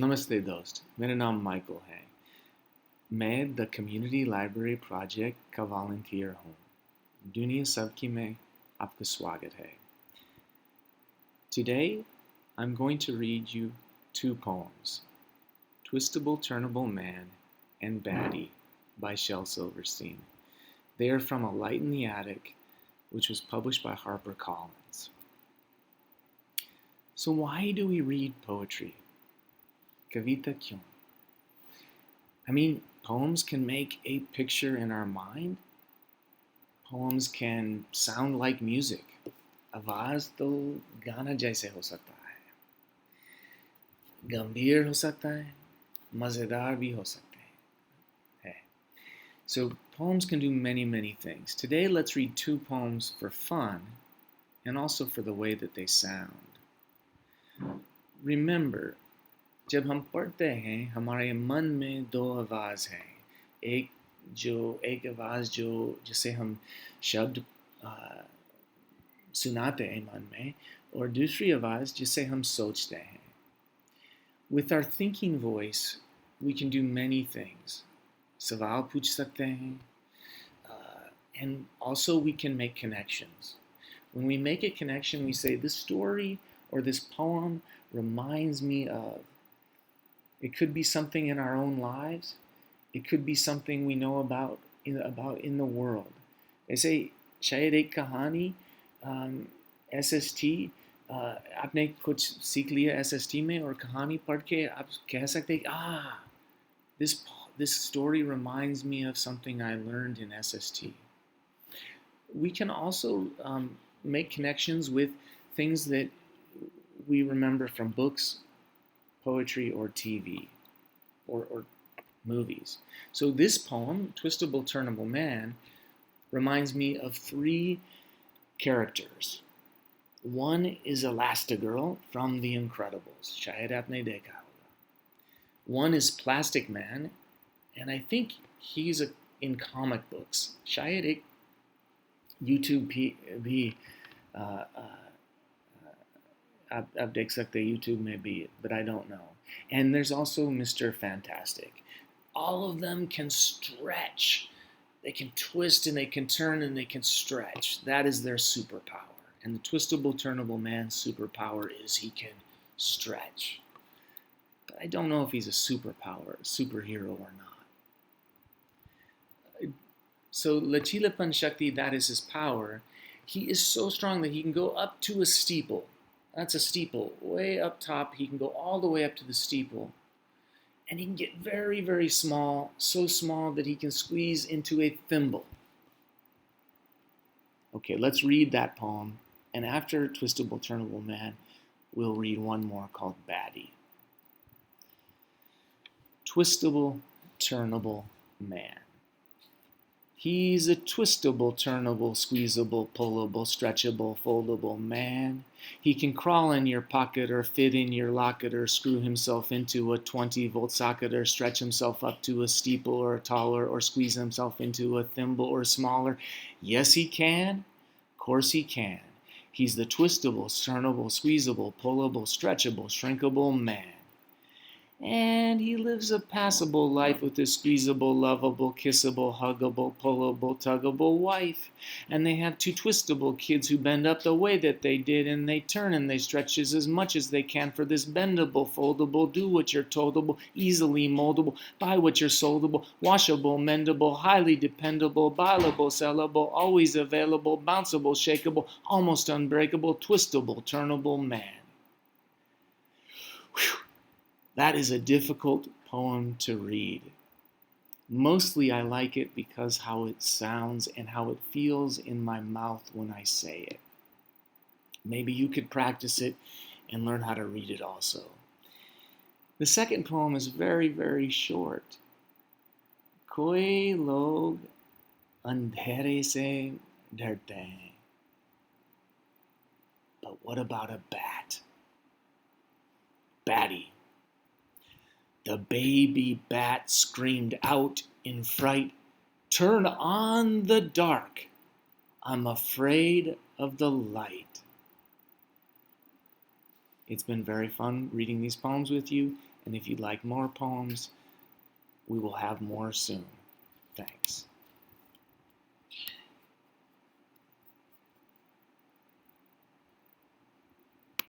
नमस्ते दोस्त, मेरा नाम माइकल है। मैं द कम्युनिटी लाइब्रेरी प्रोजेक्ट का वॉलंटियर हूँ। दुनिया सबकी में आपका स्वागत है। Today, I'm going to read you two poems, Twistable Turnable Man and Batty by Shel Silverstein. They are from A Light in the Attic, which was published by Harper Collins. So why do we read poetry? Kavita kyun? I mean, poems can make a picture in our mind. Poems can sound like music. आवाज तो गाना जैसे हो सकता है, गंभीर हो सकता है, मजेदार भी हो सकते हैं. So poems can do many things. Today let's read two poems for fun and also for the way that they sound. Remember, जब हम पढ़ते हैं हमारे मन में दो आवाज़ हैं. एक आवाज़ जिसे हम शब्द सुनाते हैं मन में, और दूसरी आवाज़ जिसे हम सोचते हैं. With our thinking voice, we can do many things. सवाल पूछ सकते हैं, and also we can make connections. When we make a connection, we say, this story or this poem reminds me of. It could be something in our own lives. It could be something we know about in the world. They say, शायद एक कहानी SST, आपने कुछ सीख लिया SST में और कहानी पढ़ के आप कह सकते हैं, this story reminds me of something I learned in SST. We can also make connections with things that we remember from books, poetry, or TV, or movies. So this poem, Twistable Turnable Man, reminds me of three characters. One is Elastigirl from The Incredibles. शायद आपने देखा होगा. One is Plastic Man, and I think he's in comic books. शायद एक YouTube भी आप देख सकते हैं YouTube में भी, but I don't know. And there's also Mr. Fantastic. All of them can stretch. They can twist and they can turn and they can stretch. That is their superpower. And the Twistable Turnable Man's superpower is he can stretch. But I don't know if he's a superhero or not. So Lachila Shakti, that is his power. He is so strong that he can go up to a steeple. That's a steeple. Way up top, he can go all the way up to the steeple. And he can get very small, so small that he can squeeze into a thimble. Okay, let's read that poem. And after Twistable Turnable Man, we'll read one more called Batty. Twistable Turnable Man. He's a twistable, turnable, squeezable, pullable, stretchable, foldable man. He can crawl in your pocket or fit in your locket or screw himself into a 20-volt socket or stretch himself up to a steeple or taller or squeeze himself into a thimble or smaller. Yes, he can. Of course he can. He's the twistable, turnable, squeezable, pullable, stretchable, shrinkable man. And he lives a passable life with his squeezable, lovable, kissable, huggable, pullable, tuggable wife. And they have two twistable kids who bend up the way that they did, and they turn and they stretch as much as they can for this bendable, foldable, do what you're toldable, easily moldable, buy what you're soldable, washable, mendable, highly dependable, buyable, sellable, always available, bounceable, shakeable, almost unbreakable, twistable, turnable man. Whew. That is a difficult poem to read. Mostly I like it because how it sounds and how it feels in my mouth when I say it. Maybe you could practice it and learn how to read it also. The second poem is very short. Koi log andhere se darte hain. But what about a bat? Batty. The baby bat screamed out in fright, "Turn on the dark. I'm afraid of the light." It's been very fun reading these poems with you, And if you'd like more poems, we will have more soon. Thanks.